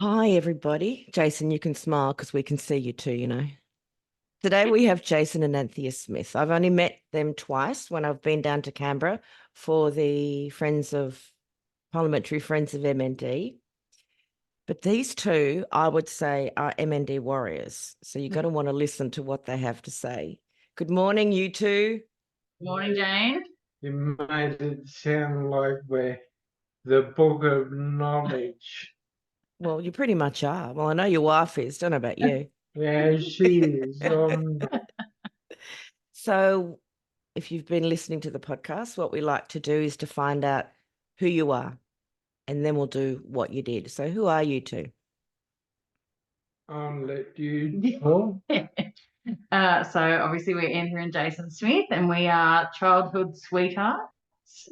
Hi, everybody. Jason, you can smile because we can see you too. Today we have Jason and Anthea Smith. I've only met them twice when I've been down to Canberra for the Parliamentary Friends of MND. But these two, I would say, are MND warriors. So you've got to want to listen to what they have to say. Good morning, you two. Morning, Jane. You made it sound like we're the book of knowledge. Well, you pretty much are. Well, I know your wife is. Don't know about you. Yeah, she is. So if you've been listening to the podcast, what we like to do is to find out who you are, and then we'll do what you did. So who are you two? I'll let you talk. So obviously we're Anthea and Jason Smith, and we are childhood sweethearts.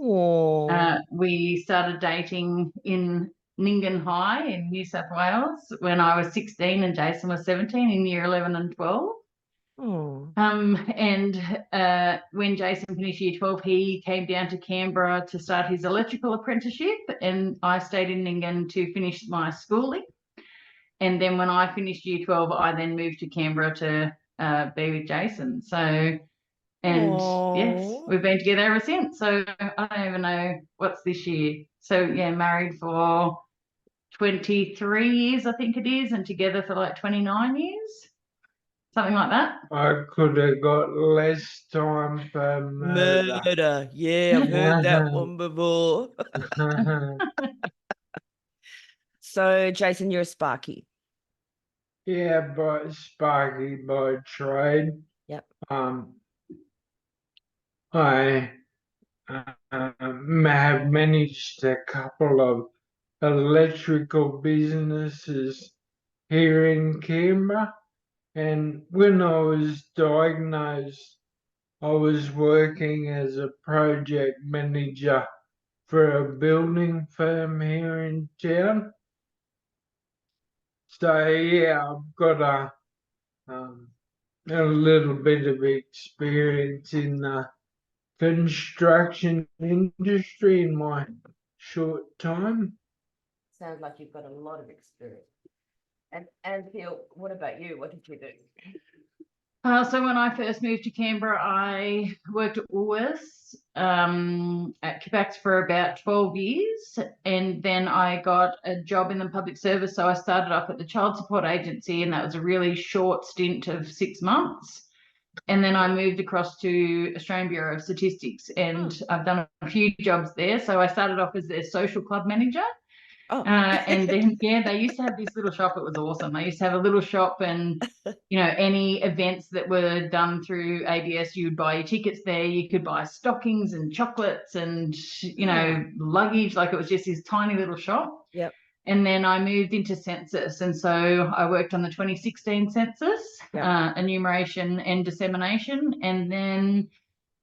Oh, We started dating in Ningen High in New South Wales when I was 16 and Jason was 17 in year 11 and 12. oh, And when Jason finished year 12, he came down to Canberra to start his electrical apprenticeship, and I stayed in Ningen to finish my schooling. And then when I finished year 12, I then moved to Canberra to be with Jason. And yes, oh. we've been together ever since. So I don't even know what's this year. So yeah, married for 23 years, I think it is, and together for like 29 years, something like that. I could have got less time for murder. Murder. Yeah, I've heard that one before. So, Jason, you're a Sparky. Yeah, but Sparky by trade. Yep. I have managed a couple of electrical businesses here in Canberra. And when I was diagnosed, I was working as a project manager for a building firm here in town. So yeah, I've got a little bit of experience in the construction industry in my short time. Sounds like you've got a lot of experience. And Anthea, what about you? What did you do? So when I first moved to Canberra, I worked at Woolworths at Kibax for about 12 years. And then I got a job in the public service. So I started off at the Child Support Agency, and that was a really short stint of 6 months. And then I moved across to Australian Bureau of Statistics, and I've done a few jobs there. So I started off as their social club manager. Oh, And then, yeah, they used to have this little shop. It was awesome. They used to have a little shop, and, any events that were done through ABS, you would buy your tickets there. You could buy stockings and chocolates and, luggage. Like, it was just this tiny little shop. yep. And then I moved into census. And so I worked on the 2016 census, Yep. enumeration and dissemination. And then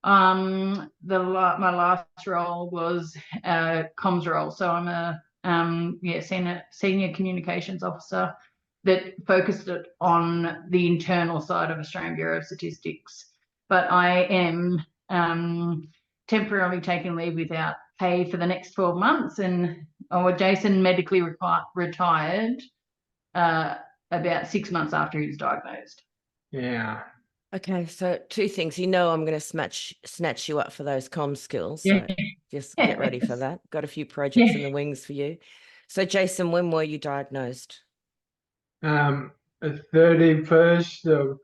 my last role was a comms role. So I'm a senior communications officer that focused it on the internal side of Australian Bureau of Statistics. But I am temporarily taking leave without pay for the next 12 months. And Jason medically retired about 6 months after he was diagnosed. Yeah. Okay, so two things. I'm going to snatch you up for those comm skills. So Yeah. just get ready for that. Got a few projects Yeah. in the wings for you. So, Jason, when were you diagnosed? The 31st of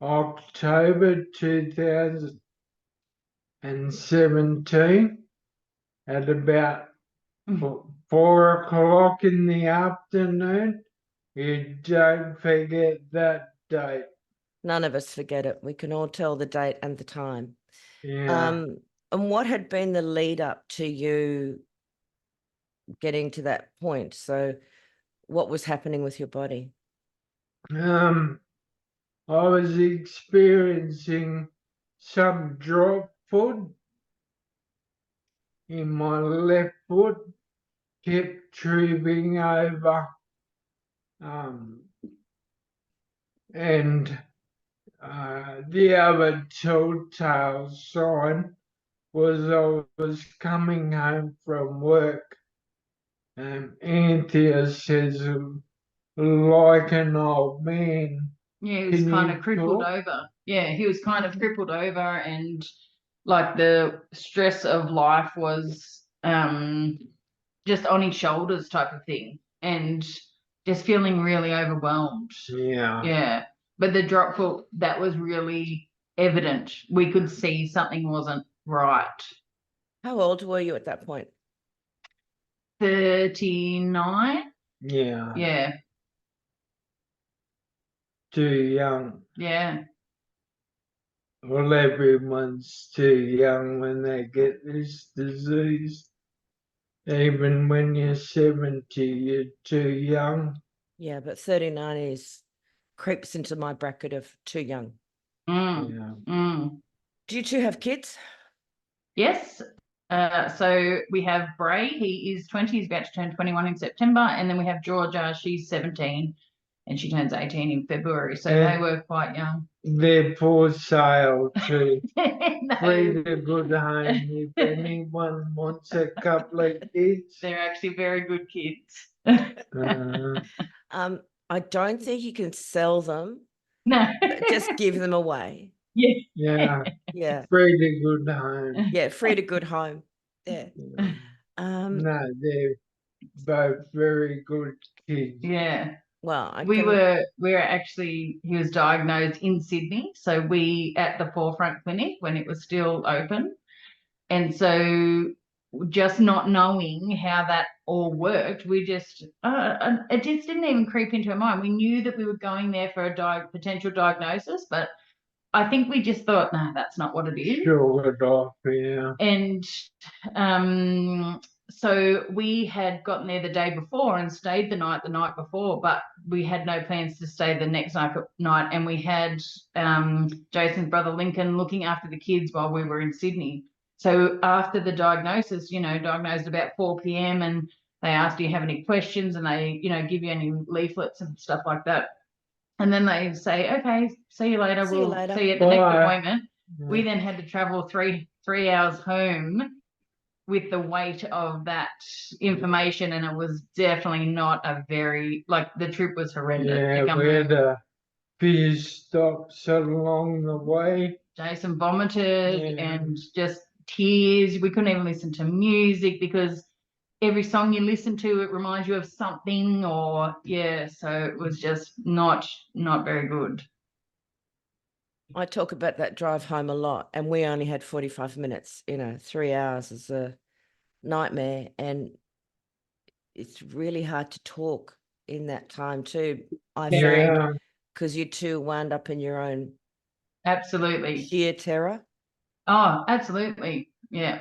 October 2017 at about 4 o'clock in the afternoon. You don't forget that date. None of us forget it. We can all tell the date and the time. Yeah. And what had been the lead up to you getting to that point? So, what was happening with your body? I was experiencing some drop foot in my left foot, kept tripping over, and the other telltale sign was I was coming home from work Anthea says, like an old man. Yeah, he was Can kind you of crippled talk? over. Yeah, he was kind of crippled over, and like the stress of life was just on his shoulders type of thing, and just feeling really overwhelmed. Yeah. Yeah. But the drop foot, that was really evident. We could see something wasn't right. How old were you at that point? 39. Yeah. Yeah. Too young. Yeah. Well, everyone's too young when they get this disease. Even when you're 70, you're too young. Yeah, but 39 is creeps into my bracket of too young. Yeah. Do you two have kids? Yes. So we have Bray, he is 20, he's about to turn 21 in September. And then we have Georgia, she's 17 and she turns 18 in February. So they And were quite young. they're for sale too. No, Free to good home if anyone wants a couple of kids. they're actually very good kids. Uh, I don't think you can sell them, No. just give them away. Yeah. yeah, Yeah. free to good home. Yeah, free to good home. Yeah. No, they're both very good kids. Yeah. Well, I We can were actually, he was diagnosed in Sydney. So we at the Forefront Clinic when it was still open. And so just not knowing how that all worked, we just, it just didn't even creep into our mind. We knew that we were going there for a potential diagnosis, but I think we just thought, no, that's not what it is. Sure it off, yeah. And so we had gotten there the day before and stayed the night before, but we had no plans to stay the next night. And we had Jason's brother Lincoln looking after the kids while we were in Sydney. So after the diagnosis, diagnosed about 4 p.m. and they asked, do you have any questions? And they, give you any leaflets and stuff like that. And then they say, okay, see you later. See you We'll later. see you at the next Bye. appointment. We then had to travel three hours home with the weight of that information, and it was definitely not a very, like, the trip was horrendous. Yeah, we had a few stops along the way. Jason vomited Yeah. and just tears. We couldn't even listen to music because every song you listen to, it reminds you of something, or so it was just not very good. I talk about that drive home a lot, and we only had 45 minutes. 3 hours is a nightmare, and it's really hard to talk in that time too. I find, Yeah, because you two wound up in your own Absolutely. sheer terror. Oh, absolutely. Yeah.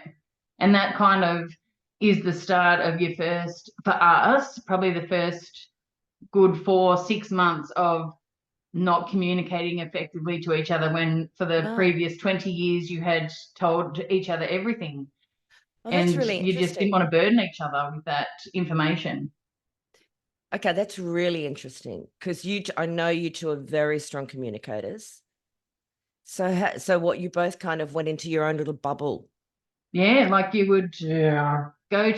And that kind of is the start of your first, for us, probably the first good 4-6 months of not communicating effectively to each other, when for the Ah. previous 20 years you had told each other everything. Well, that's And really you just didn't interesting. want to burden each other with that information. Okay, that's really interesting because I know you two are very strong communicators. So what, you both kind of went into your own little bubble. Yeah, like you would yeah, go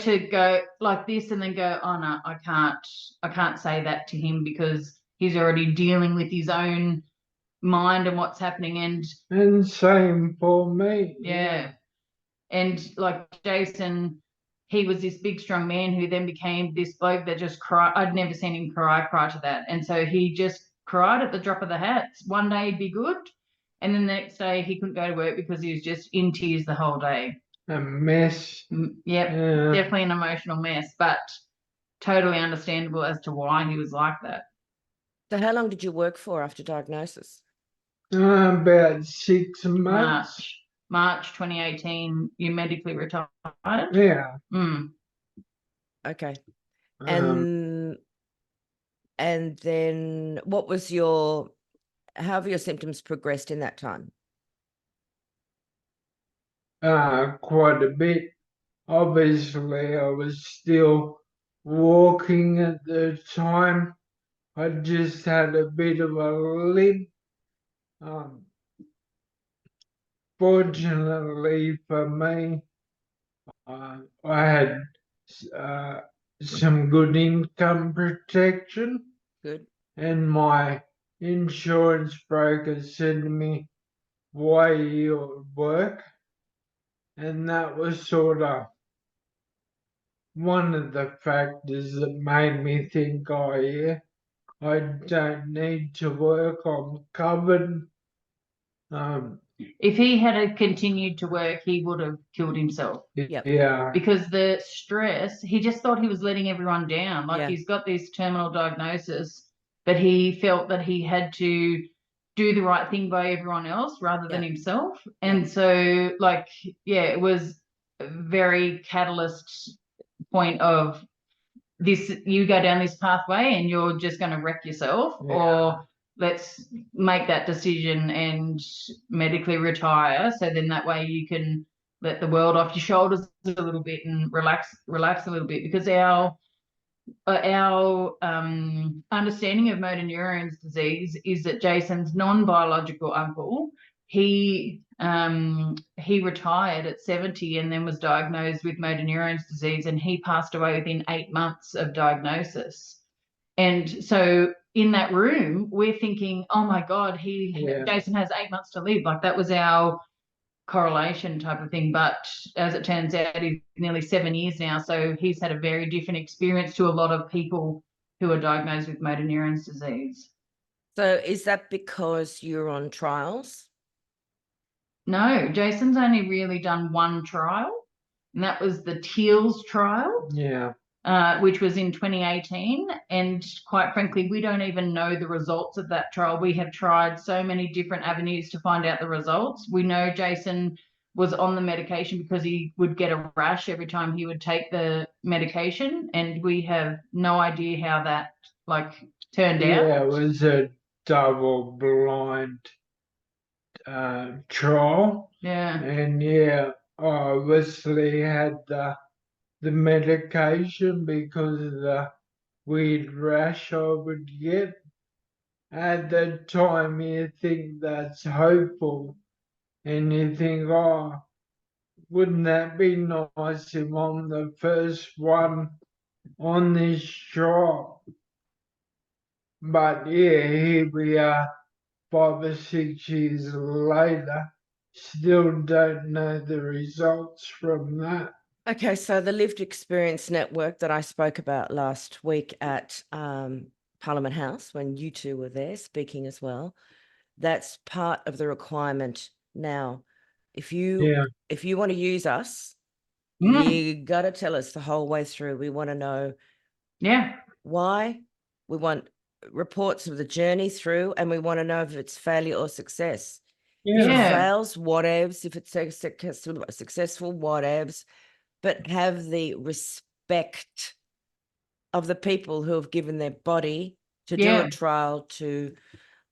like this and then go, oh no, I can't say that to him because he's already dealing with his own mind and what's happening. and same for me. Yeah. And like Jason, he was this big strong man who then became this bloke that just cried. I'd never seen him cry prior to that, and so he just cried at the drop of the hat. One day he'd be good, and then the next day he couldn't go to work because he was just in tears the whole day. A mess. Yep, Yeah. definitely an emotional mess, but totally understandable as to why he was like that. So how long did you work for after diagnosis? About 6 months. March 2018, you medically retired. Yeah. Okay. Um, And then how have your symptoms progressed in that time? quite a bit. Obviously, I was still walking at the time. I just had a bit of a limp. Fortunately for me, I had some good income protection, Good. and my insurance broker said to me, "Why are you at work?" And that was sort of one of the factors that made me think, oh yeah, I don't need to work, I'm covered. If he had continued to work, he would have killed himself. Yep. Yeah, Because the stress, he just thought he was letting everyone down. Like Yeah. he's got this terminal diagnosis, but he felt that he had to do the right thing by everyone else rather than Yeah. himself. And so, like, yeah, it was a very catalyst point of this, you go down this pathway and you're just going to wreck yourself, Yeah. or let's make that decision and medically retire. So then that way you can let the world off your shoulders a little bit and relax a little bit, because our understanding of motor neurons disease is that Jason's non-biological uncle, he retired at 70 and then was diagnosed with motor neurons disease, and he passed away within 8 months of diagnosis. And so in that room, we're thinking, oh my God, Jason has 8 months to live. Like that was our correlation type of thing. But as it turns out, he's nearly 7 years now. So he's had a very different experience to a lot of people who are diagnosed with motor neurons disease. So is that because you're on trials? No, Jason's only really done one trial, and that was the TEALS trial. Yeah. Which was in 2018. And quite frankly, we don't even know the results of that trial. We have tried so many different avenues to find out the results. We know Jason was on the medication because he would get a rash every time he would take the medication. And we have no idea how that turned out. Yeah, it was a double-blind trial. Yeah. And yeah, I obviously had the medication because of the weird rash I would get. At the time, you think that's hopeful, and you think, oh, wouldn't that be nice if I'm the first one on this trial? But yeah, here we are 5 or 6 years later, still don't know the results from that. Okay, so the lived experience network that I spoke about last week at Parliament House, when you two were there speaking as well, that's part of the requirement now. If you want to use us, you got to tell us the whole way through. We want to know why. We want reports of the journey through, and we want to know if it's failure or success. If it fails, whatevs. If it's successful, whatevs. But have the respect of the people who have given their body to do a trial, to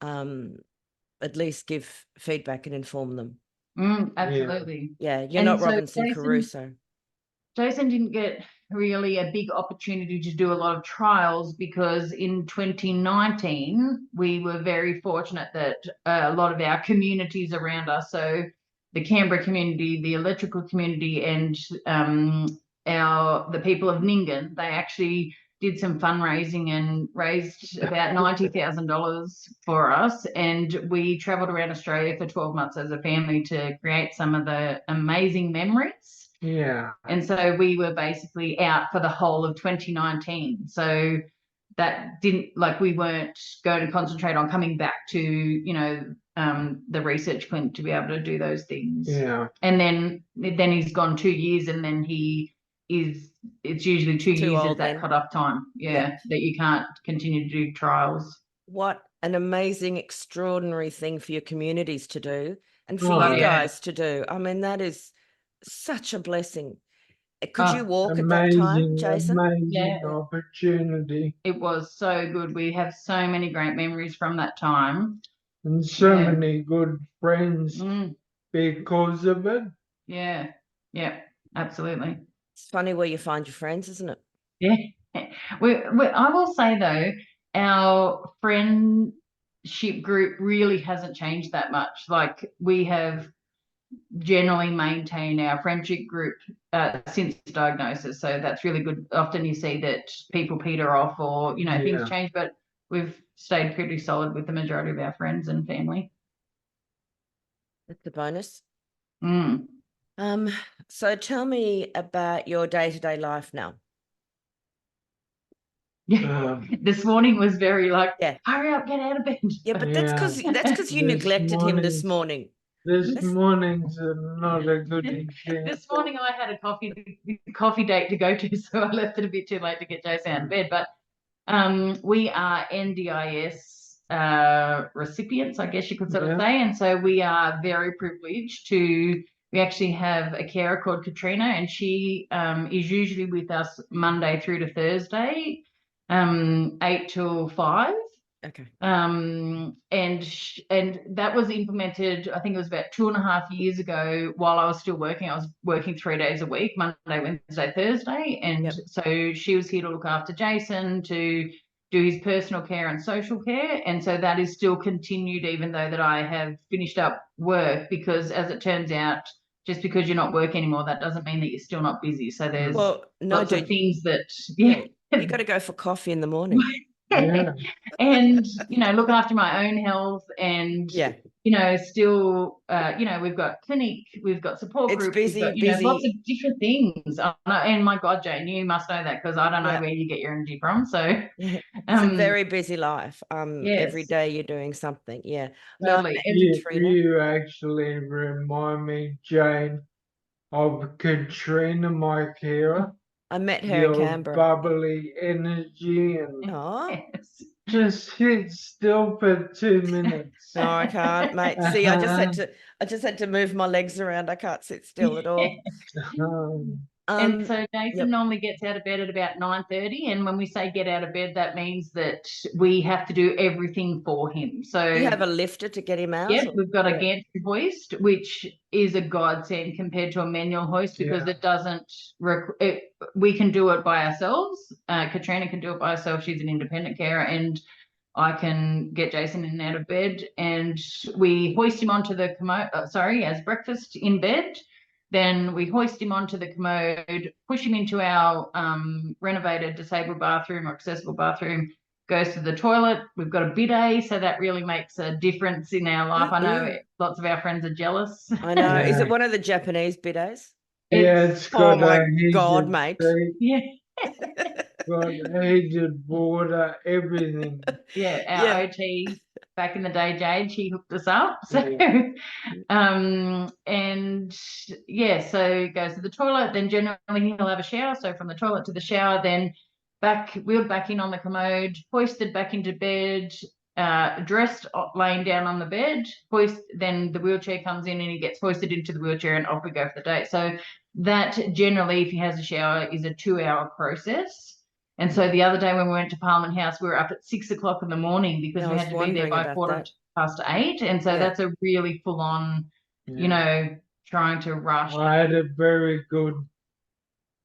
at least give feedback and inform them. Absolutely. Yeah, you're not Robinson Crusoe. Jason didn't get really a big opportunity to do a lot of trials because in 2019, we were very fortunate that a lot of our communities around us, so the Canberra community, the electrical community, and the people of Nyngan, they actually did some fundraising and raised about $90,000 for us. And we traveled around Australia for 12 months as a family to create some of the amazing memories. Yeah. And so we were basically out for the whole of 2019. So that didn't, we weren't going to concentrate on coming back to, the research clinic to be able to do those things. Yeah. And then he's gone 2 years, and then it's usually 2 years is that cut-off time. That you can't continue to do trials. What an amazing, extraordinary thing for your communities to do, and for you guys to do. I mean, that is such a blessing. Could you walk at that time, Jason? Amazing opportunity. It was so good. We have so many great memories from that time. And so many good friends because of it. Yeah, absolutely. It's funny where you find your friends, isn't it? Yeah. I will say, though, our friendship group really hasn't changed that much. We have generally maintain our friendship group since diagnosis. So that's really good. Often you see that people peter off or, things Yeah. change, but we've stayed pretty solid with the majority of our friends and family. That's a bonus. Mm. So tell me about your day-to-day life now. Yeah. This morning was very like, Yeah. hurry up, get out of bed. Yeah, but Yeah. that's because you This neglected him this morning- morning. This morning's not a good example. This morning I had a coffee date to go to, so I left it a bit too late to get Jason out of bed. But we are NDIS recipients, I guess you could sort of say. And so we are very privileged we actually have a carer called Katrina, and she is usually with us Monday through to Thursday, 8 till 5. Okay. And that was implemented, I think it was about 2.5 years ago while I was still working. I was working 3 days a week, Monday, Wednesday, Thursday. And so she was here to look after Jason, to do his personal care and social care. And so that is still continued, even though that I have finished up work, because as it turns out, just because you're not working anymore, that doesn't mean that you're still not busy. So there's lots of things that, you got to go for coffee in the morning. Yeah. And look after my own health, and still we've got clinic, we've got support It's groups, busy, we've got, busy. lots of different things. And my God, Jane, you must know that, because I don't know where you get your energy from. So it's a very busy life. yes, Every day you're doing something. Yeah. totally. You actually remind me, Jane, of Katrina, my carer. I met her in Your Canberra. bubbly energy and Yes. just sit still for 2 minutes. No, I can't, mate. See, I just had to move my legs around. I can't sit still at all. And so Jason normally gets out of bed at about 9:30, and when we say get out of bed, that means that we have to do everything for him. So you have a lifter to get him out? Yep, we've got a gantry hoist, which is a godsend compared to a manual hoist, because it doesn't. We can do it by ourselves. Katrina can do it by herself. She's an independent carer, and I can get Jason in and out of bed, and we hoist him onto the commode. As breakfast in bed. Then we hoist him onto the commode, push him into our renovated disabled bathroom or accessible bathroom, goes to the toilet. We've got a bidet, so that really makes a difference in our life. I know lots of our friends are jealous. I know. Is it one of the Japanese bidets? Yeah, it's got my God, mate. Yeah. Got heated water, everything. Yeah, our OT back in the day, Jade, she hooked us up. So so he goes to the toilet, then generally he'll have a shower. So from the toilet to the shower, then wheeled back in on the commode, hoisted back into bed, dressed, laying down on the bed, then the wheelchair comes in and he gets hoisted into the wheelchair, and off we go for the day. So that generally, if he has a shower, is a 2-hour process. And so the other day when we went to Parliament House, we were up at 6 o'clock in the morning because we had to be there by 8:15. And so that's a really full on, trying to rush. I had a very good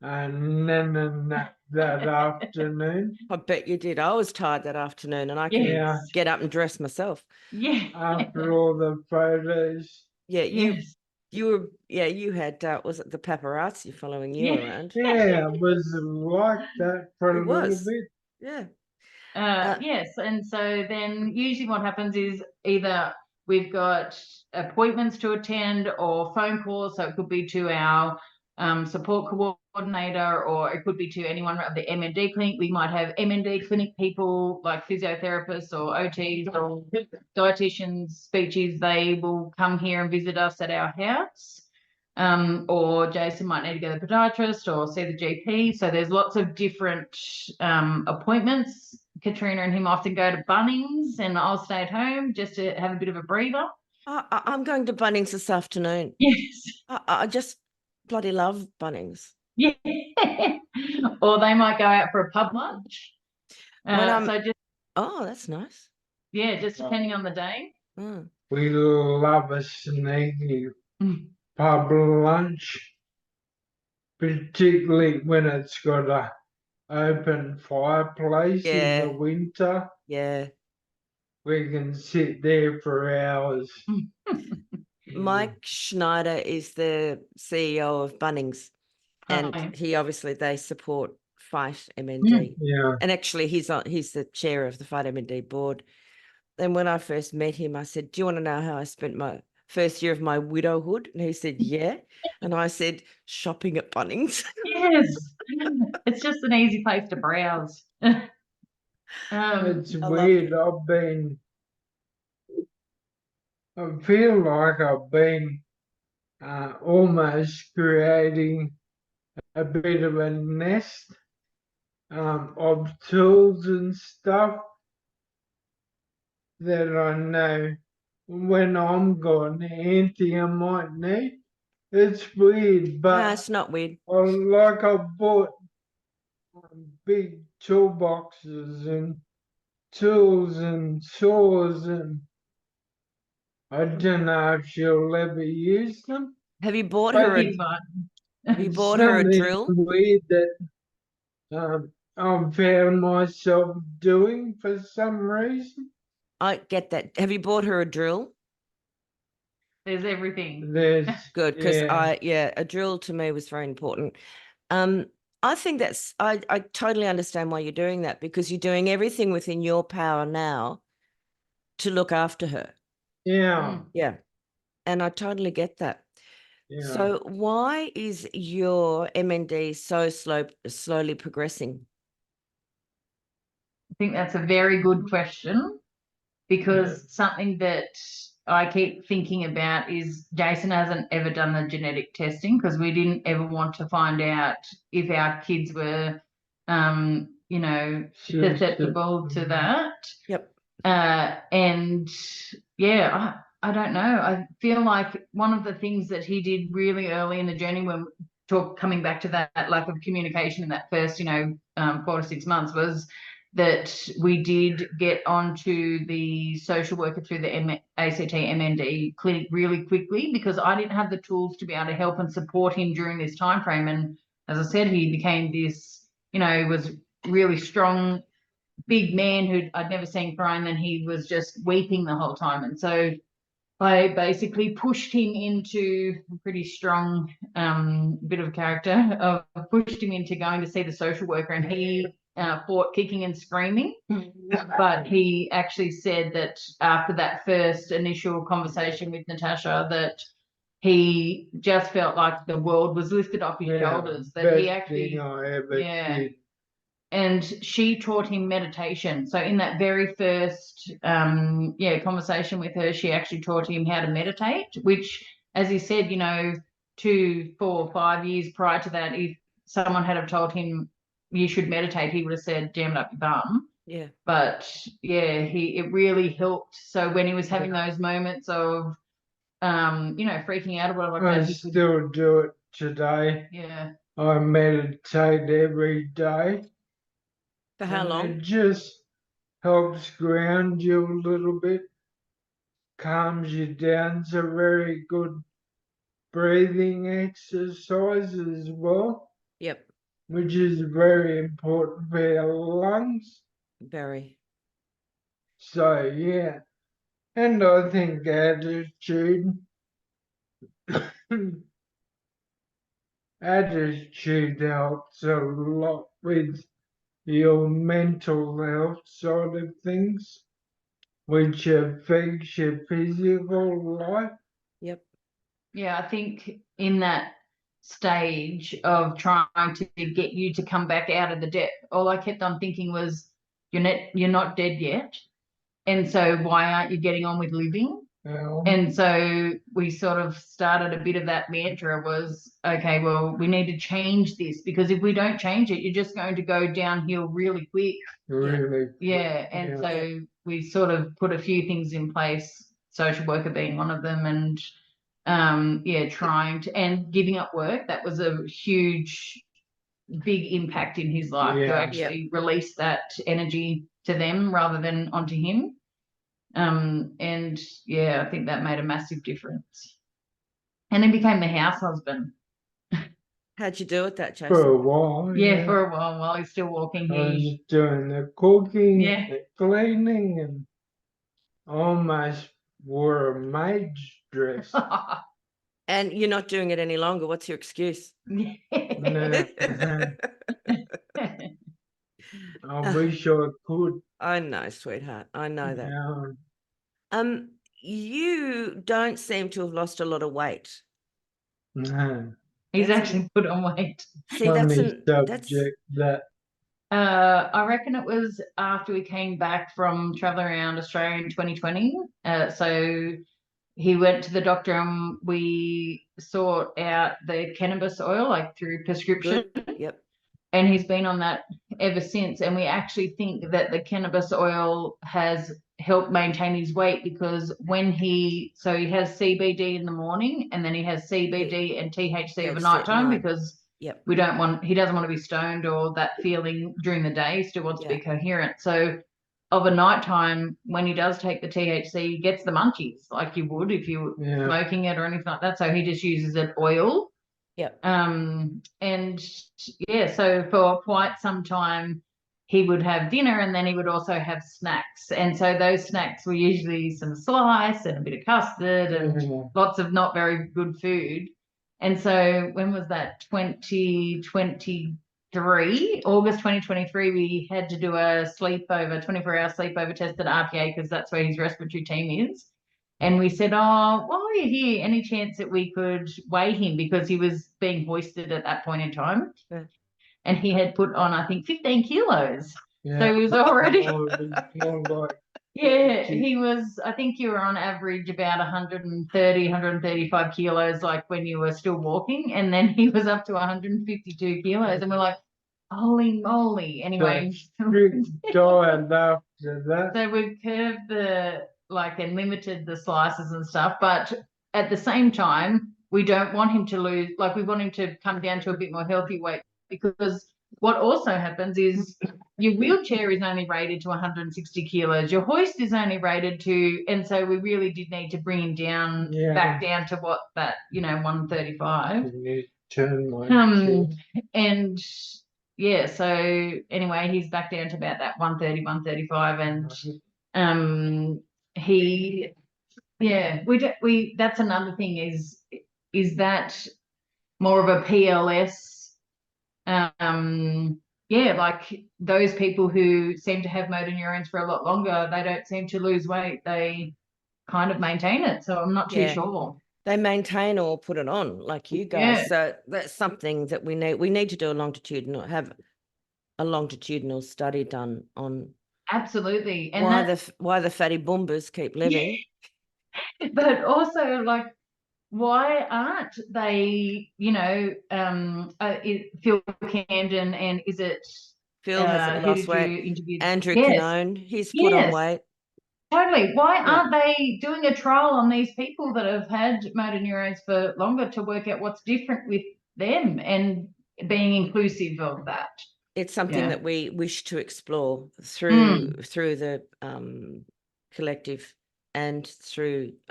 nap that afternoon. I bet you did. I was tired that afternoon, and I can get up and dress myself. Yeah. After all the photos. Yeah, you had was it the paparazzi following you around? Yeah, it was like that for a little bit. Yeah. Yes, and so then usually what happens is either we've got appointments to attend or phone calls. So it could be to our support coordinator, or it could be to anyone at the MND clinic. We might have MND clinic people like physiotherapists or OTs or dietitians, speeches. They will come here and visit us at our house. Or Jason might need to go to the podiatrist or see the GP. So there's lots of different appointments. Katrina and him often go to Bunnings, and I'll stay at home just to have a bit of a breather. I'm going to Bunnings this afternoon. Yes. I just bloody love Bunnings. Yeah. Or they might go out for a pub lunch. That's nice. Yeah, just depending on the day. Mm. We love a sneaky pub lunch, particularly when it's got a open fireplace in the winter. Yeah. We can sit there for hours. Mike Schneider is the CEO of Bunnings, and yeah. he obviously they support Fight MND. Mm. Yeah. And actually he's the chair of the Fight MND board. And when I first met him, I said, "Do you want to know how I spent my first year of my widowhood?" And he said, "Yeah." And I said, "Shopping at Bunnings." Yes, it's just an easy place to browse. It's I love weird. I feel like I've been almost creating a bit of a nest of tools and stuff that I know when I'm gone, Anthea might need. It's weird, No, but it's not weird. I bought big toolboxes and tools and saws, and I don't know if she'll ever use them. Have you bought But her Big a fun. have you it's bought her a something drill? weird that I've found myself doing for some reason. I get that. Have you bought her a drill? There's everything. There's Good, because yeah, a drill to me was very important. I think I totally understand why you're doing that, because you're doing everything within your power now to look after her. yeah, Mm. Yeah. And I totally get that. yeah. So why is your MND so slowly progressing? I think that's a very good question, because something that I keep thinking about is Jason hasn't ever done the genetic testing, because we didn't ever want to find out if our kids were, you know, susceptible to that. Yep. And yeah, I don't know. I feel like one of the things that he did really early in the journey, when coming back to that lack of communication in that first, 4 to 6 months, was that we did get onto the social worker through the ACT MND clinic really quickly, because I didn't have the tools to be able to help and support him during this time frame. And as I said, he became this, was really strong, big man who I'd never seen cry, and then he was just weeping the whole time. And so I basically pushed him into a pretty strong bit of character. Pushed him into going to see the social worker, and he fought kicking and screaming. But he actually said that after that first initial conversation with Natasha, that he just felt like the world was lifted off his shoulders. That he Best actually, thing I ever did. and she taught him meditation. So in that very first conversation with her, she actually taught him how to meditate, which, as he said, 2, 4, 5 years prior to that, if someone had have told him you should meditate, he would have said, "Damn it up your bum." Yeah. But yeah, it really helped. So when he was having those moments of freaking out or whatever like I that, still do it today. yeah. I meditate every day. For how And long? it just helps ground you a little bit, calms you down. It's a very good breathing exercise as well, Yep. which is very important for our lungs. Very. So, yeah. And I think attitude, attitude helps a lot with your mental health side of things, which affects your physical life. Yep. Yeah, I think in that stage of trying to get you to come back out of the depth, all I kept on thinking was, you're not dead yet. And so why aren't you getting on with living? And so we sort of started a bit of that mantra was, okay, well, we need to change this, because if we don't change it, you're just going to go downhill really quick. Really. Yeah. And so we sort of put a few things in place, social worker being one of them, and trying to, and giving up work. That was a huge, big impact in his life, to actually release that energy to them rather than onto him. And yeah, I think that made a massive difference. And he became the house husband. How'd you do it that, For Jason? a while. Yeah, for a while he's still walking. I was doing the cooking, the cleaning, and almost wore a maid's dress. And you're not doing it any longer. What's your excuse? No, I wish I could. I know, sweetheart. I know that. No, You don't seem to have lost a lot of weight. no. He's That's actually put on weight. See, that's Funny that's subject that. I reckon it was after we came back from traveling around Australia in 2020. So he went to the doctor and we sought out the cannabis oil, like through prescription. good. Yep. And he's been on that ever since. And we actually think that the cannabis oil has helped maintain his weight, because when he has CBD in the morning, and then he has CBD and THC THC overnight at time, night. because Yep. he doesn't want to be stoned or that feeling during the day. He still wants to be coherent. So of a nighttime, when he does take the THC, he gets the munchies like you would if you were smoking it or anything like that. So he just uses it oil. Yep. And so for quite some time he would have dinner, and then he would also have snacks. And so those snacks were usually some slice and a bit of custard and lots of not very good food. And so when was that? 2023, August 2023, we had to do a 24-hour sleepover test at RPA, because that's where his respiratory team is. And we said, oh, while you're here, any chance that we could weigh him, because he was being hoisted at that point in time. Yeah. And he had put on, I think, 15 kilos. Yeah. So he was already... he was, I think you were on average about 130, 135 kilos, like when you were still walking. And then he was up to 152 kilos. And we're like, holy moly. Anyway. So after that. So we've curved and limited the slices and stuff. But at the same time, we don't want him to lose, we want him to come down to a bit more healthy weight, because what also happens is your wheelchair is only rated to 160 kilos. Your hoist is only rated to, and so we really did need to bring him down, back down to what that, 135. Turn my and so anyway, he's back down to about that 130, 135, and that's another thing is that more of a PLS. Like those people who seem to have motor neurons for a lot longer, they don't seem to lose weight. They kind of maintain it. So I'm not too sure. They maintain or put it on like you guys. Yeah. So that's something that we need. We need to do a longitudinal study done on absolutely, and why the fatty boombas keep living. But also, why aren't they, Phil Camden, and is it Phil hasn't lost weight. Andrew Canone, he's put on weight. Totally. Why aren't they doing a trial on these people that have had motor neurons for longer to work out what's different with them and being inclusive of that? It's something that we wish to explore through the collective and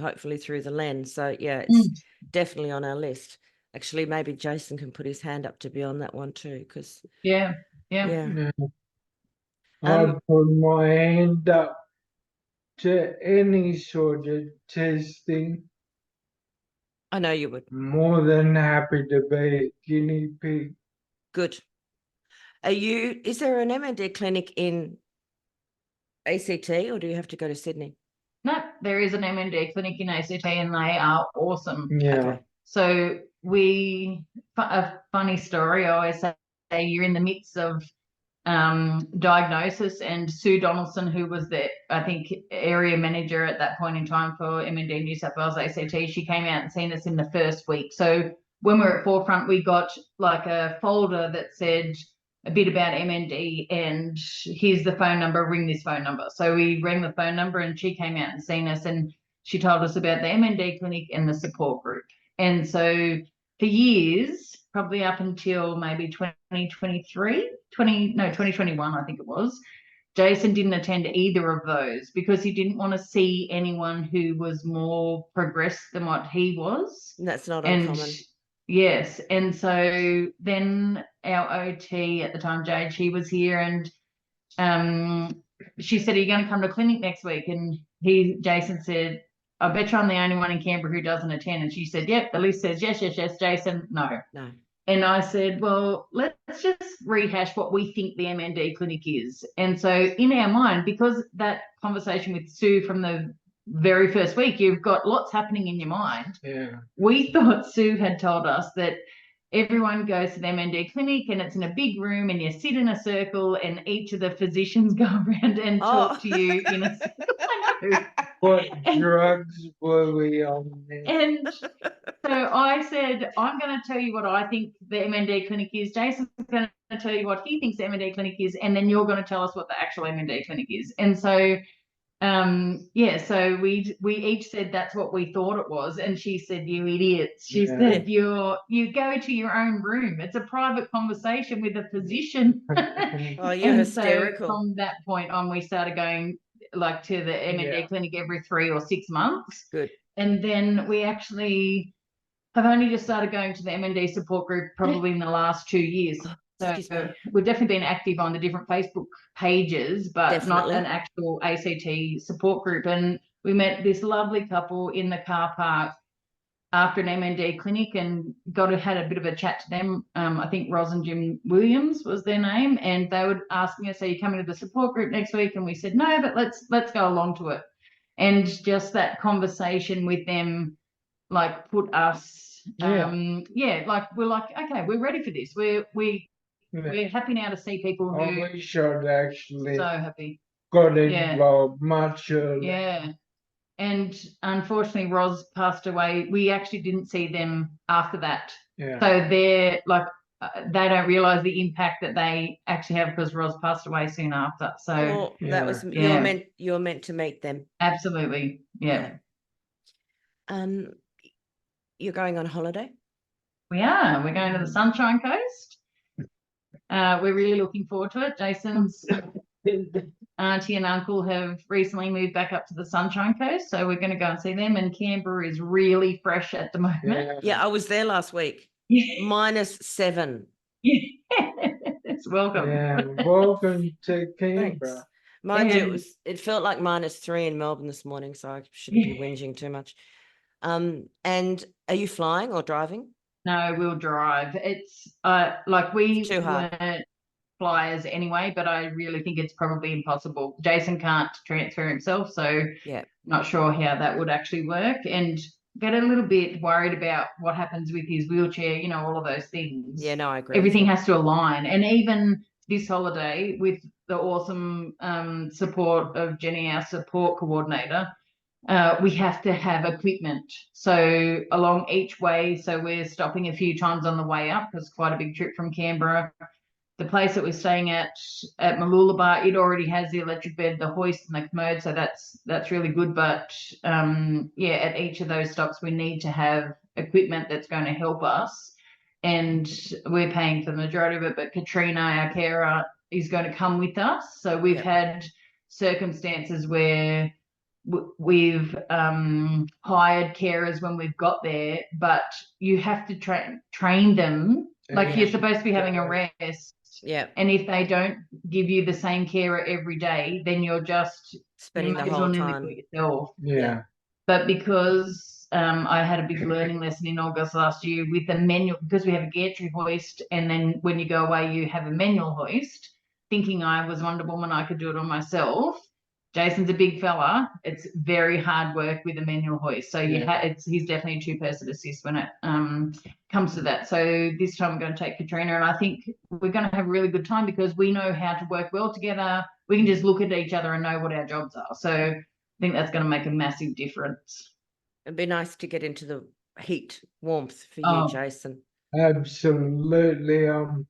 hopefully through the lens. So it's definitely on our list. Actually, maybe Jason can put his hand up to be on that one too, because I put my hand up to any sort of testing. I know you would. More than happy to be a guinea pig. Good. Is there an MND clinic in ACT, or do you have to go to Sydney? No, there is an MND clinic in ACT, and they are awesome. Yeah. Okay. So a funny story, I always say, you're in the midst of diagnosis, and Sue Donaldson, who was the, I think, area manager at that point in time for MND New South Wales ACT, she came out and seen us in the first week. So when we were at Forefront, we got a folder that said a bit about MND, and here's the phone number, ring this phone number. So we rang the phone number, and she came out and seen us, and she told us about the MND clinic and the support group. And so for years, probably up until maybe 2021, I think it was, Jason didn't attend either of those because he didn't want to see anyone who was more progressed than what he was. That's not uncommon. Yes. And so then our OT at the time, Jade, she was here, and she said, are you going to come to clinic next week? And Jason said, I bet you I'm the only one in Canberra who doesn't attend. And she said, yep, the list says yes, yes, yes, Jason, no. No. And I said, well, let's just rehash what we think the MND clinic is. And so in our mind, because that conversation with Sue from the very first week, you've got lots happening in your mind. Yeah. We thought Sue had told us that everyone goes to the MND clinic and it's in a big room and you sit in a circle and each of the physicians go around and talk to you in a circle. I know. What drugs were we on then? And so I said, I'm going to tell you what I think the MND clinic is. Jason's going to tell you what he thinks the MND clinic is, and then you're going to tell us what the actual MND clinic is. And so, so we each said that's what we thought it was, and she said, "You idiots!" She said, "You go to your own room. It's a private conversation with a physician." Oh, you're hysterical. So from that point on, we started going like to the MND clinic every 3 or 6 months. Good. And then we actually have only just started going to the MND support group probably in the last 2 years. So we've definitely been active on the different Facebook pages, but not an actual ACT support group. And we met this lovely couple in the car park after an MND clinic and had a bit of a chat to them. I think Ros and Jim Williams was their name, and they would ask me, "So you coming to the support group next week?" And we said, "No, but let's go along to it." And just that conversation with them, like, put us, like we're like, okay, we're ready for this. We're happy now to see people who we should actually so happy got involved much earlier. Yeah. And unfortunately, Ros passed away. We actually didn't see them after that. Yeah. So they're like, they don't realize the impact that they actually have because Ros passed away soon after. So that was you're meant to meet them. Absolutely. Yeah. You're going on holiday? We are. We're going to the Sunshine Coast. We're really looking forward to it. Jason's auntie and uncle have recently moved back up to the Sunshine Coast, so we're going to go and see them. And Canberra is really fresh at the moment. Yeah, I was there last week. -7. It's welcome. Yeah, welcome to Canberra. Thanks. Mind you, it felt like -3 in Melbourne this morning, so I shouldn't be whinging too much. And are you flying or driving? No, we'll drive. It's like we weren't flyers anyway, but I really think it's probably impossible. Jason can't transfer himself, so not sure how that would actually work, and get a little bit worried about what happens with his wheelchair, you know, all of those things. Yeah, no, I agree. Everything has to align. And even this holiday, with the awesome support of Jenny, our support coordinator, we have to have equipment. So along each way, so we're stopping a few times on the way up because it's quite a big trip from Canberra. The place that we're staying at Mooloolaba, it already has the electric bed, the hoist, and the commode, so that's really good. But at each of those stops, we need to have equipment that's going to help us, and we're paying for the majority of it. But Katrina, our carer, is going to come with us. So we've had circumstances where we've hired carers when we've got there, but you have to train them. Like you're supposed to be having a rest. Yeah. And if they don't give you the same carer every day, then you're just spending the whole time yourself. Yeah. But because I had a big learning lesson in August last year with the manual, because we have a gantry hoist, and then when you go away, you have a manual hoist, thinking I was Wonder Woman, I could do it on myself. Jason's a big fella. It's very hard work with a manual hoist. So he's definitely a two-person assist when it comes to that. So this time I'm going to take Katrina, and I think we're going to have a really good time because we know how to work well together. We can just look at each other and know what our jobs are. So I think that's going to make a massive difference. It'd be nice to get into the heat, warmth for you, Jason. Absolutely. I'm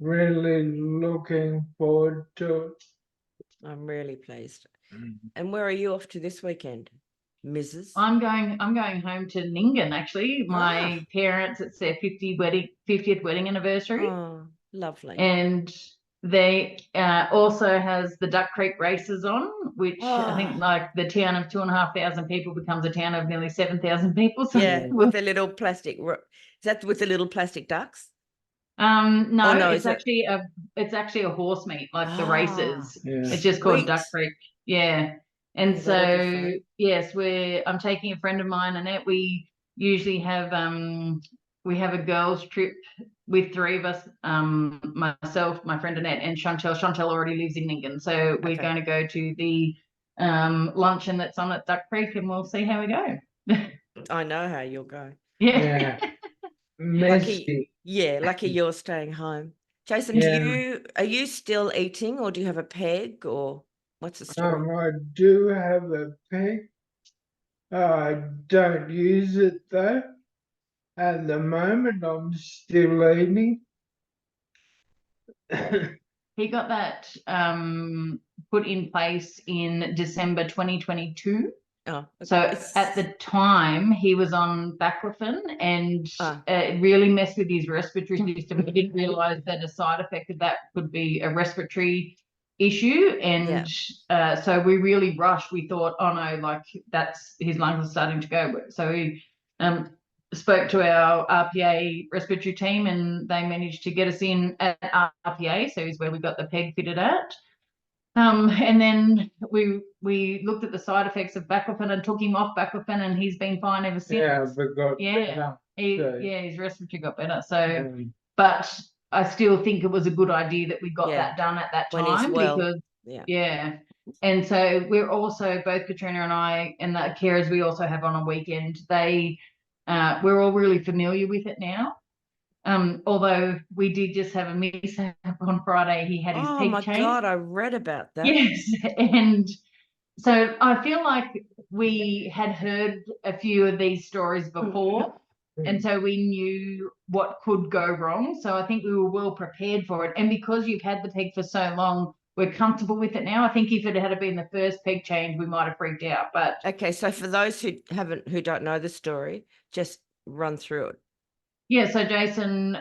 really looking forward to it. I'm really pleased. And where are you off to this weekend, Mrs.? I'm going home to Nyngan, actually. My parents, it's their 50th wedding anniversary. Oh, lovely. And they also has the Duck Creek races on, which I think like the town of 2,500 people becomes a town of nearly 7,000 people. So with the little plastic. Is that with the little plastic ducks? No, it's actually a horse meat, like the races. It's just called Duck Creek. Yeah. And Oh, that'll be so, fun. yes, I'm taking a friend of mine, Annette. We usually have we have a girls' trip with 3 of us, myself, my friend Annette, and Chantel. Chantel already lives in Ningan, so we're Okay. going to go to the luncheon that's on at Duck Creek, and we'll see how we go. I know how you'll go. Yeah. Lucky, Messy. yeah, lucky you're staying home. Jason, Yeah. are you still eating, or do you have a peg, or what's the story? I do have a peg. I don't use it though. At the moment, I'm still eating. He got that put in place in December 2022. Oh, So okay. at the time, he was on baclofen, and Ah. it really messed with his respiratory system. We didn't realise that a side effect of that could be a respiratory issue, and so we really rushed. We thought, oh no, like that's his lungs are starting to go. So we spoke to our RPA respiratory team, and they managed to get us in at RPA, so is where we got the peg fitted at. And then we looked at the side effects of baclofen and took him off baclofen, and he's been fine ever since. Yeah, but got Yeah, better. his respiratory got better. So, but I still think it was a good idea that we got that done at that when he's time, well. because Yeah. and so we're also, both Katrina and I, and the carers we also have on a weekend, we're all really familiar with it now. Although we did just have a mishap on Friday. He had his Oh peg my changed. God, I read about that. Yes, and so I feel like we had heard a few of these stories before, and so we knew what could go wrong. So I think we were well prepared for it. And because you've had the peg for so long, we're comfortable with it now. I think if it had been the first peg change, we might have freaked out. But okay, so for those who don't know the story, just run through it. yeah, so Jason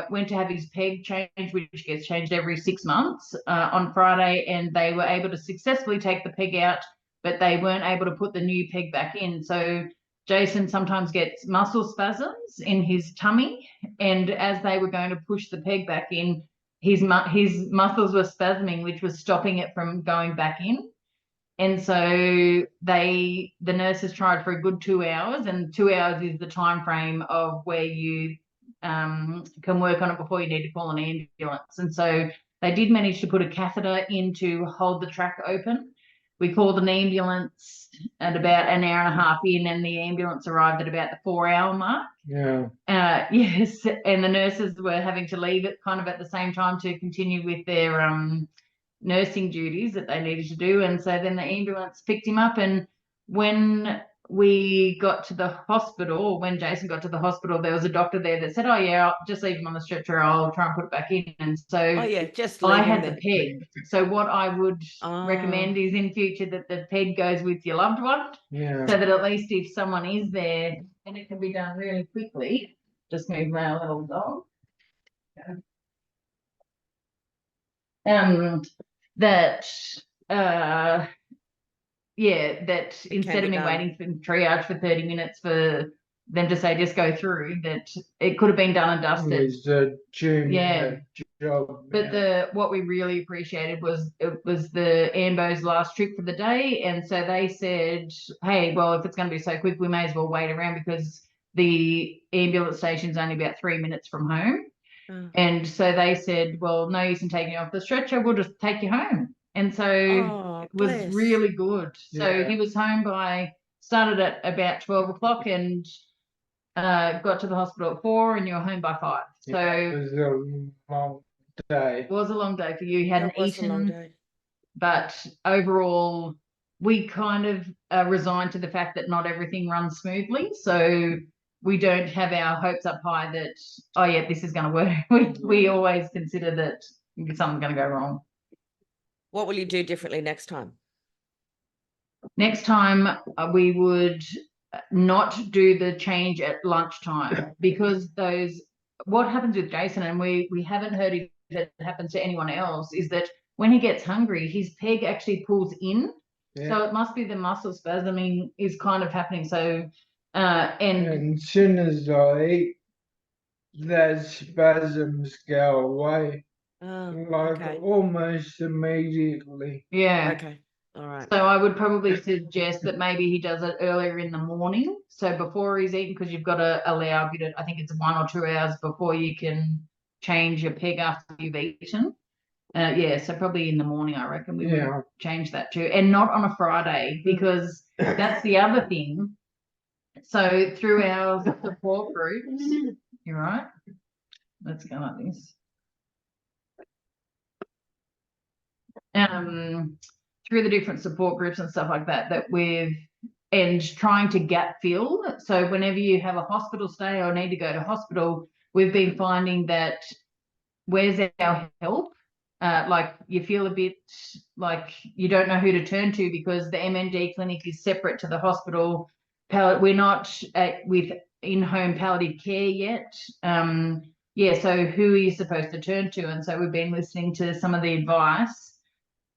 went to have his peg changed, which gets changed every 6 months, on Friday, and they were able to successfully take the peg out, but they weren't able to put the new peg back in. So Jason sometimes gets muscle spasms in his tummy, and as they were going to push the peg back in, his muscles were spasming, which was stopping it from going back in. And so the nurses tried for a good 2 hours, and 2 hours is the time frame of where you can work on it before you need to call an ambulance. And so they did manage to put a catheter in to hold the track open. We called an ambulance at about an hour and a half in, and the ambulance arrived at about the 4-hour mark. Yeah. Yes, and the nurses were having to leave it kind of at the same time to continue with their nursing duties that they needed to do. And so then the ambulance picked him up, and when we got to the hospital, or when Jason got to the hospital, there was a doctor there that said, oh yeah, I'll just leave him on the stretcher, I'll try and put it back in. And so just I leave him had there. the peg. So what I would recommend is in future that the peg goes with your loved one, so that at least if someone is there, and it can be done really quickly. Just move my little dog. That that instead of me waiting for triage for 30 minutes for them to say just go through, that it could have been done and dusted. It was a junior job. But what we really appreciated was it was the Ambo's last trip for the day, and so they said, hey, well, if it's going to be so quick, we may as well wait around, because the ambulance station's only about 3 minutes from home. And so they said, well, no use in taking you off the stretcher, we'll just take you home. And so it was really good. So he was home started at about 12 o'clock and got to the hospital at 4, and you were home by 5. So it was a long day. It was a long day for you. You hadn't eaten. A long day. But overall, we kind of resigned to the fact that not everything runs smoothly. So we don't have our hopes up high that, oh yeah, this is going to work. We always consider that something's going to go wrong. What will you do differently next time? Next time we would not do the change at lunchtime, because what happens with Jason, and we haven't heard if it happens to anyone else, is that when he gets hungry, his peg actually pulls in. So it must be the muscle spasming is kind of happening. So and as soon as I eat, those spasms go away, almost immediately. Yeah. Okay. All right. So I would probably suggest that maybe he does it earlier in the morning. So before he's eaten, because you've got to allow a bit of, I think it's 1 or 2 hours before you can change your peg after you've eaten. Yeah, so probably in the morning, I reckon we would change that too. And not on a Friday, because that's the other thing. So through our support groups, you're right. Let's go like this. Through the different support groups and stuff like that and trying to gap fill. So whenever you have a hospital stay or need to go to hospital, we've been finding that where's our help? Like you feel a bit like you don't know who to turn to because the MND clinic is separate to the hospital. We're not with in-home palliative care yet. Yeah, so who are you supposed to turn to? And so we've been listening to some of the advice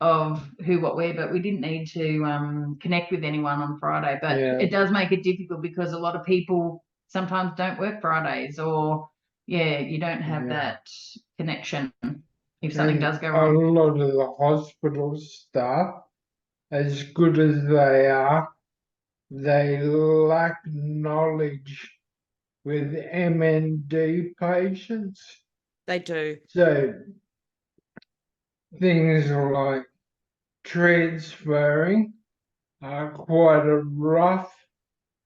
of who, what, where, but we didn't need to connect with anyone on Friday. But it does make it difficult because a lot of people sometimes don't work Fridays, or you don't have that connection if something does go wrong. A lot of the hospital staff, as good as they are, they lack knowledge with MND patients. They do. So things like transferring are quite a rough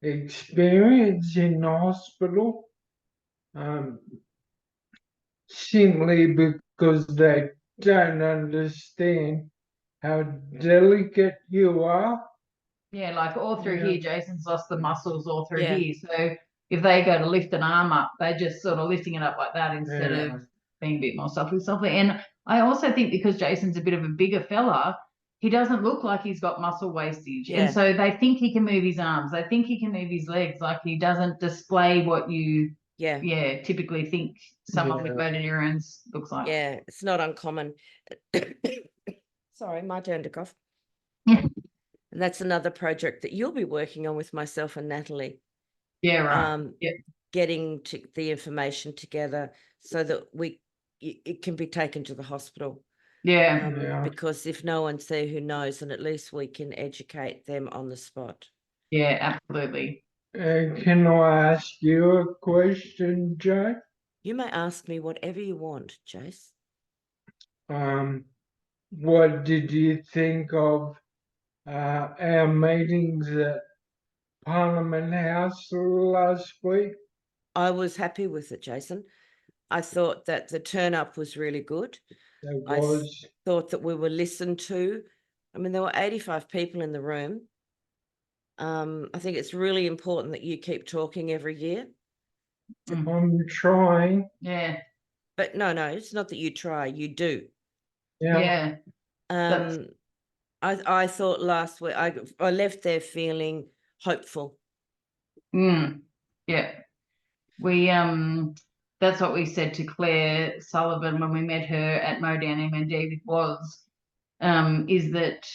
experience in hospital, simply because they don't understand how delicate you are. Yeah, like all through here, Jason's lost the muscles all through Yeah. here. So if they go to lift an arm up, they're just sort of lifting it up like that instead of being a bit more softly. And I also think because Jason's a bit of a bigger fella, he doesn't look like he's got muscle wastage. Yeah. And so they think he can move his arms. They think he can move his legs. Like he doesn't display what you typically think someone with motor neurons looks like. Yeah, it's not uncommon. Sorry, my turn to cough. Yeah. And that's another project that you'll be working on with myself and Natalie. Yeah, right. Getting the information together so that it can be taken to the hospital. Because if no one's there who knows, then at least we can educate them on the spot. Yeah, absolutely. Can I ask you a question, Joe? You may ask me whatever you want, Jace. What did you think of our meetings at Parliament House last week? I was happy with it, Jason. I thought that the turn up was really good. I thought that we were listened to. I mean, there were 85 people in the room. I think it's really important that you keep talking every year. I'm trying. Yeah. But no, it's not that you try, you do. Yeah. I thought last week, I left there feeling hopeful. Yeah. We, that's what we said to Claire Sullivan when we met her at Modown MND is that,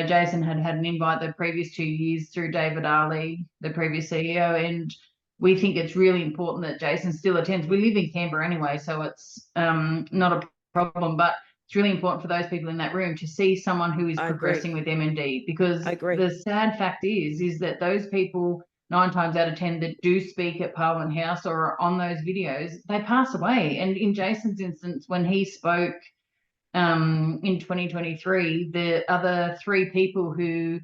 Jason had an invite the previous 2 years through David Ali, the previous CEO, and we think it's really important that Jason still attends. We live in Canberra anyway, so it's not a problem, but it's really important for those people in that room to see someone who is progressing with MND, because the sad fact is that those people 9 times out of 10 that do speak at Parliament House or are on those videos, they pass away. And in Jason's instance, when he spoke in 2023, the other 3 people who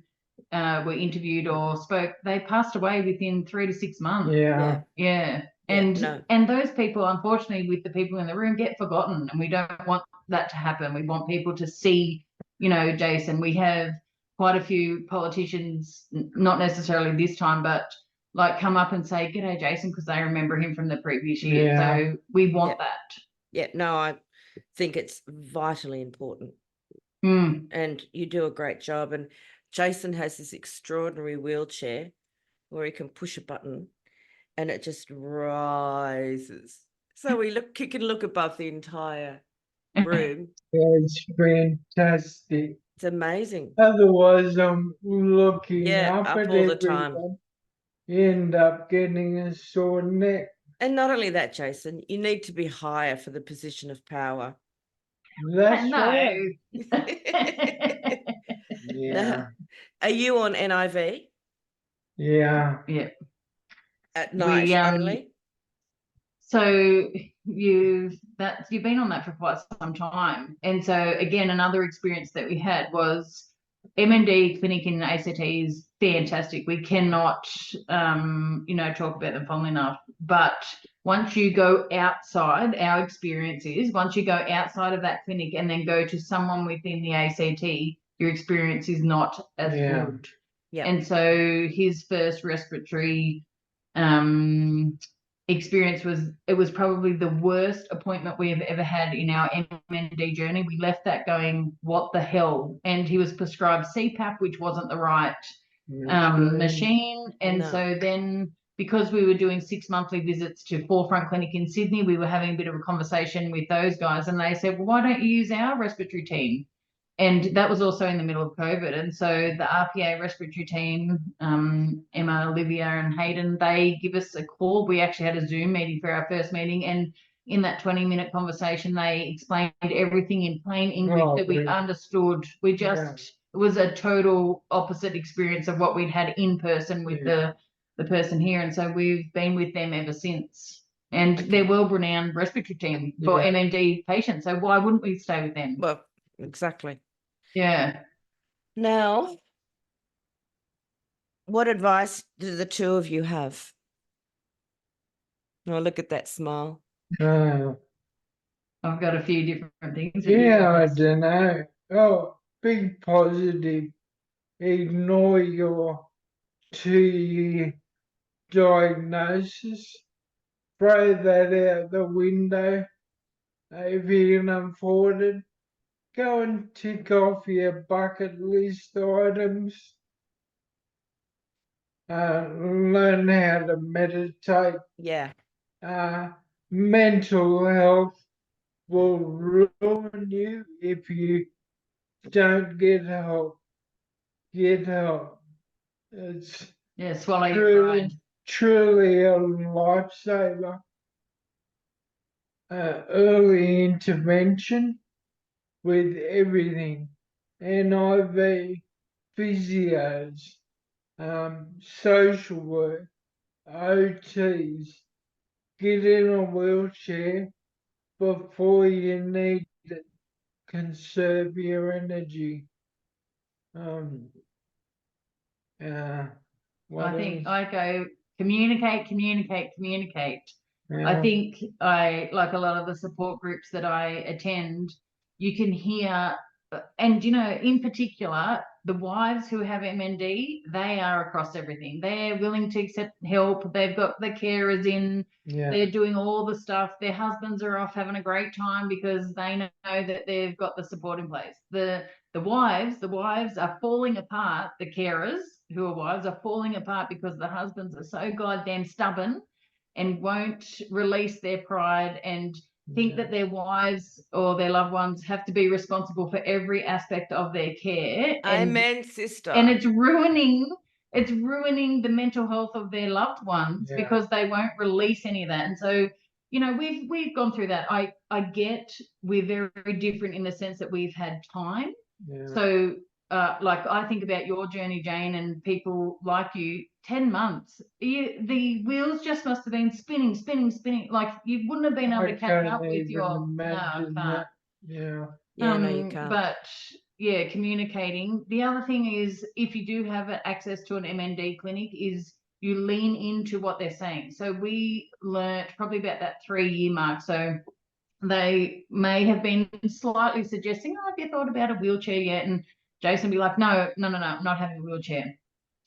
were interviewed or spoke, they passed away within 3 to 6 months. And those people, unfortunately, with the people in the room, get forgotten, and we don't want that to happen. We want people to see, Jason. We have quite a few politicians, not necessarily this time, but like come up and say, "G'day, Jason," because they remember him from the previous year. So we want that. Yeah, no, I think it's vitally important. And you do a great job. And Jason has this extraordinary wheelchair where he can push a button and it just rises. So he can look above the entire room. It's fantastic. It's amazing. Otherwise, I'm looking up at at all the time. End up getting a sore neck. And not only that, Jason, you need to be higher for the position of power. That's right. Yeah. Are you on NIV Yeah. Yeah. at night We only? So you've been on that for quite some time. And so again, another experience that we had was MND clinic in ACT is fantastic. We cannot talk about them fondly enough. But once you go outside, our experience is once you go outside of that clinic and then go to someone within the ACT, your experience is not as Yeah. good. Yeah. And so his first respiratory experience was probably the worst appointment we have ever had in our MND journey. We left that going, what the hell? And he was prescribed CPAP, which wasn't the right machine. And No. so then, because we were doing 6 monthly visits to Forefront Clinic in Sydney, we were having a bit of a conversation with those guys, and they said, well, why don't you use our respiratory team? And that was also in the middle of COVID. And so the RPA respiratory team, Emma, Olivia, and Hayden, they give us a call. We actually had a Zoom meeting for our first meeting. And in that 20-minute conversation, they explained everything in plain English that we understood. We just, it was a total opposite experience of what we'd had in person with the person here. And so we've been with them ever since. And they're world-renowned respiratory team for MND patients. So why wouldn't we stay with them? Well, exactly. Yeah. Now, what advice do the two of you have? Oh, look at that smile. Uh, I've got a few different things. yeah, I don't know. Oh, be positive. Ignore your 2-year diagnosis. Throw that out the window if you can afford it. Go and tick off your bucket list items. Learn how to meditate. Yeah. Mental health will ruin you if you don't get help. Get help. It's swallow your pride. truly a lifesaver. Early intervention with everything. NIV, physios, social work, OTs. Get in a wheelchair before you need it. Conserve your energy. I think I go communicate. Yeah. I think like a lot of the support groups that I attend, you can hear, and in particular, the wives who have MND, they are across everything. They're willing to accept help. They've got the carers in. They're doing all the stuff. Their husbands are off having a great time because they know that they've got the support in place. The wives are falling apart. The carers who are wives are falling apart because the husbands are so goddamn stubborn and won't release their pride and think that their wives or their loved ones have to be responsible for every aspect of their care. Amen, sister. And it's ruining the mental health of their loved ones because they won't release any of that. And so, we've gone through that. I get we're very different in the sense that we've had time. So like I think about your journey, Jane, and people like you, 10 months, the wheels just must have been spinning. Like you wouldn't have been able to catch up with your, no, I can't. Yeah. No, you can't. But yeah, communicating. The other thing is, if you do have access to an MND clinic, is you lean into what they're saying. So we learnt probably about that 3-year mark. So they may have been slightly suggesting, have you thought about a wheelchair yet? And Jason be like, no, I'm not having a wheelchair.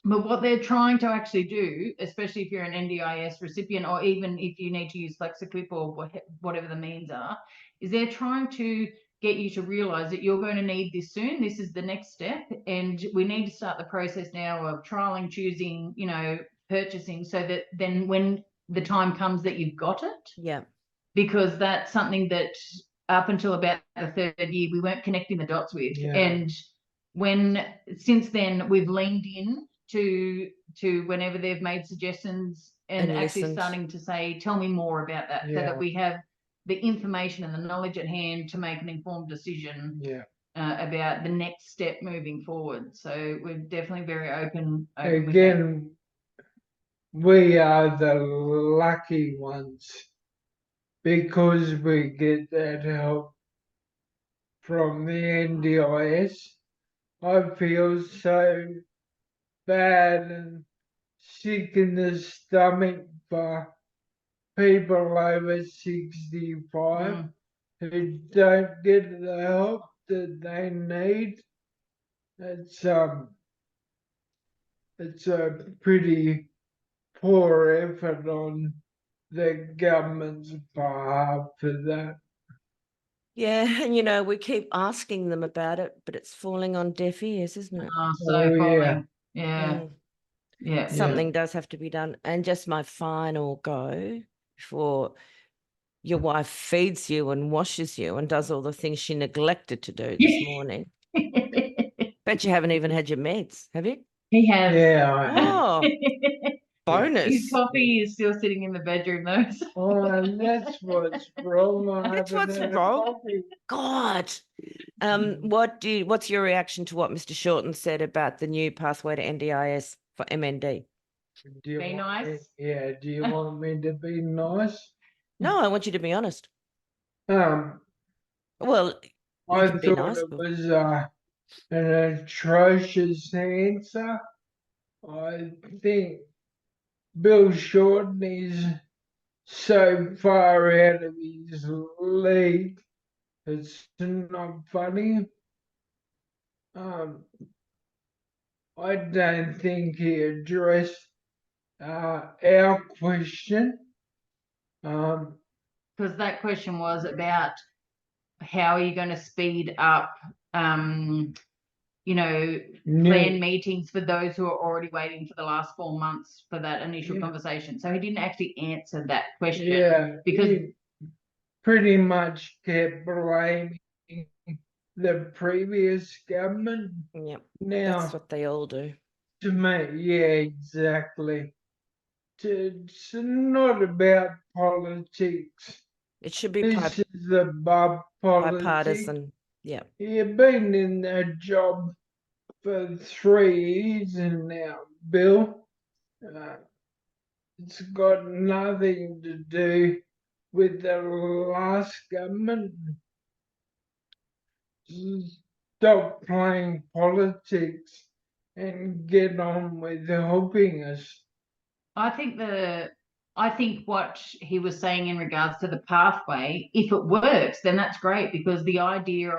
But what they're trying to actually do, especially if you're an NDIS recipient, or even if you need to use FlexiQuip or whatever the means are, is they're trying to get you to realize that you're going to need this soon. This is the next step. And we need to start the process now of trialing, choosing, purchasing, so that then when the time comes that you've got it. Yeah. Because that's something that up until about the 3rd year, we weren't connecting the dots with. And since then, we've leaned in to whenever they've made suggestions and actually listened. starting to say, tell me more about that, so that we have the information and the knowledge at hand to make an informed decision. about the next step moving forward. So we're definitely very open with that. Again, we are the lucky ones because we get that help from the NDIS. I feel so bad and sick in the stomach for people over 65 who don't get the help that they need. It's a pretty poor effort on the government's behalf for that. Yeah, and we keep asking them about it, but it's falling on deaf ears, isn't it? Oh, so Oh, yeah. falling. Yeah. Mm. Yeah. Something does have to be done. And just my final go before your wife feeds you and washes you and does all the things she neglected to do this morning. Bet you haven't even had your meds, have you? He has. Yeah, I have. Oh, bonus. His coffee is still sitting in the bedroom though. Oh, and that's what's wrong. I That's haven't what's had a wrong. coffee. God. What's your reaction to what Mr. Shorten said about the new pathway to NDIS for MND? Do you Be want me- nice. Yeah, do you want me to be nice? No, I want you to be honest. Um, Well, you I can be thought nice, it but was an atrocious answer. I think Bill Shorten is so far out of his league, it's not funny. I don't think he addressed our question. Because that question was about how are you going to speed up plan meetings for those who are already waiting for the last 4 months for that initial conversation. So he didn't actually answer that question. Yeah, because he pretty much kept blaming the previous government. yeah, Now, that's what they all do. to me, yeah, exactly. It's not about politics. It should be This is above politics. bipartisan. Yeah. You've been in that job for 3 years now, Bill. It's got nothing to do with the last government. Stop playing politics and get on with helping us. I think what he was saying in regards to the pathway, if it works, then that's great, because the idea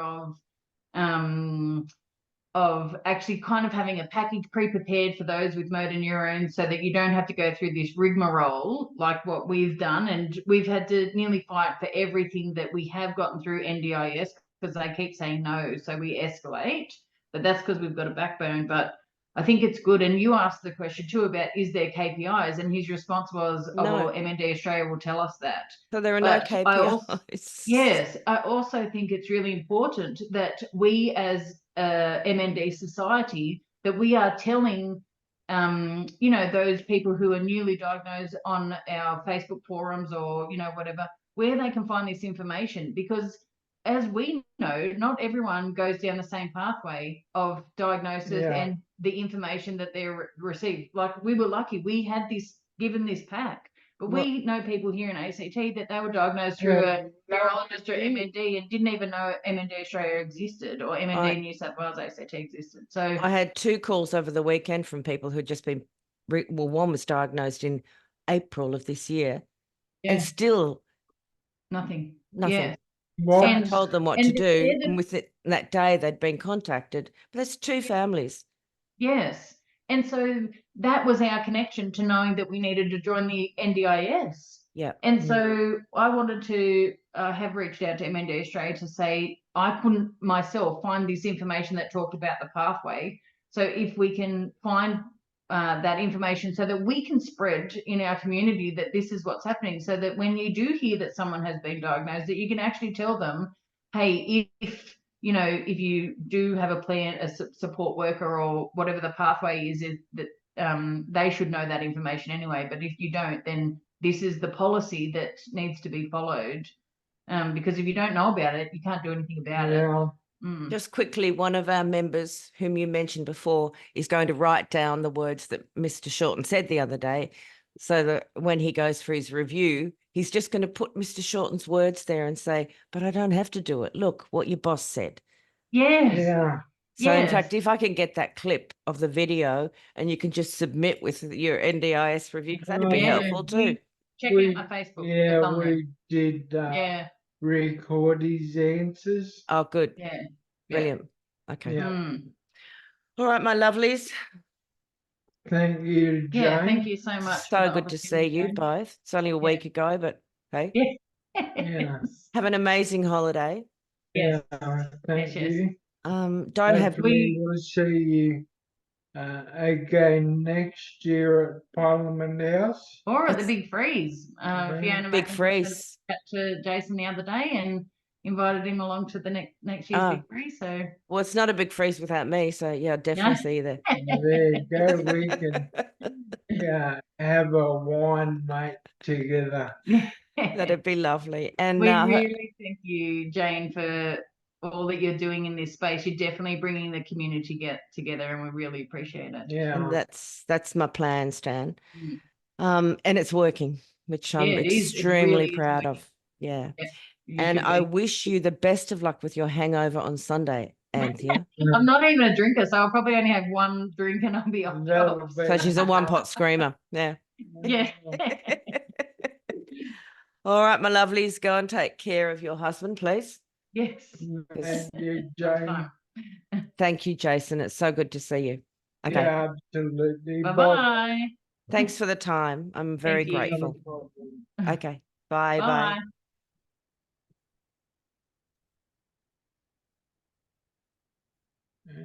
of actually kind of having a package pre-prepared for those with motor neurones so that you don't have to go through this rigmarole like what we've done. And we've had to nearly fight for everything that we have gotten through NDIS because they keep saying no. So we escalate, but that's because we've got a backbone. But I think it's good. And you asked the question too about, is there KPIs? And his response was, No. MND Australia will tell us that. So there are no KPIs. Yes, I also think it's really important that we as MND society, that we are telling those people who are newly diagnosed on our Facebook forums or whatever, where they can find this information, because as we know, not everyone goes down the same pathway of diagnosis and the information that they received. Like, we were lucky, we had given this pack. But we know people here in ACT that they were diagnosed through a neurologist or MND and didn't even know MND Australia existed or MND New South Wales ACT existed. So I had 2 calls over the weekend from people who'd just been, one was diagnosed in April of this year and still nothing. nothing. What? Someone told them what to do, and with it that day they'd been contacted. But that's 2 families. Yes. And so that was our connection to knowing that we needed to join the NDIS. Yeah. And so I wanted to have reached out to MND Australia to say I couldn't myself find this information that talked about the pathway. So if we can find that information so that we can spread in our community that this is what's happening, so that when you do hear that someone has been diagnosed, that you can actually tell them, hey, if you do have a plan, a support worker or whatever the pathway is that they should know that information anyway. But if you don't, then this is the policy that needs to be followed. Because if you don't know about it, you can't do anything about it. Mm. Just quickly, one of our members, whom you mentioned before, is going to write down the words that Mr. Shorten said the other day, so that when he goes for his review, he's just going to put Mr. Shorten's words there and say, but I don't have to do it. Look what your boss said. Yes. Yeah. So in Yes. fact, if I can get that clip of the video and you can just submit with your NDIS reviews, that'd be Yeah, helpful too. Check We- out my Facebook. Yeah, It's on there. we did Yeah. record his answers. Oh, good. Yeah. Yeah. Brilliant. Okay. Yeah. Mm. All right, my lovelies. Thank you, Jane. Yeah. Thank you so much. for So the good to see opportunity, you Jane. both. It's only a week ago, but hey, Yeah. Yeah. have an amazing holiday. Yes. Thank Yes, yes. you. Don't have Hopefully we'll see you again next year at Parliament House. Or at the It's- big freeze. Yeah. Fiona big McIntosh freeze. chat to Jason the other day and invited him along to the next year's Oh. big freeze. So Well, it's not a big freeze without me, so yeah, I'll definitely see you there. There you go. We can have a wine night together. That'd be lovely. And we really thank you, Jane, for all that you're doing in this space. You're definitely bringing the community together, and we really appreciate it. Yeah. and that's my plan, Stan. Mm. And it's working, which I'm Yeah, it is. It extremely really is proud working. of. Yeah. Yeah, you And should I be. wish you the best of luck with your hangover on Sunday, Anthea. I'm not even a drinker, so I'll probably only have one drink and I'll be off. That'll jobs. be- So she's a one-pot screamer. Yeah. Yeah. All right, my lovelies, go and take care of your husband, please. Yes. Thank you, Next Jane. time. Thank you, Jason. It's so good to see you. Okay. Yeah, absolutely. Bye-bye. Thanks for the time. I'm very Thank you. grateful. Bye. Okay. Bye. Bye. Yeah.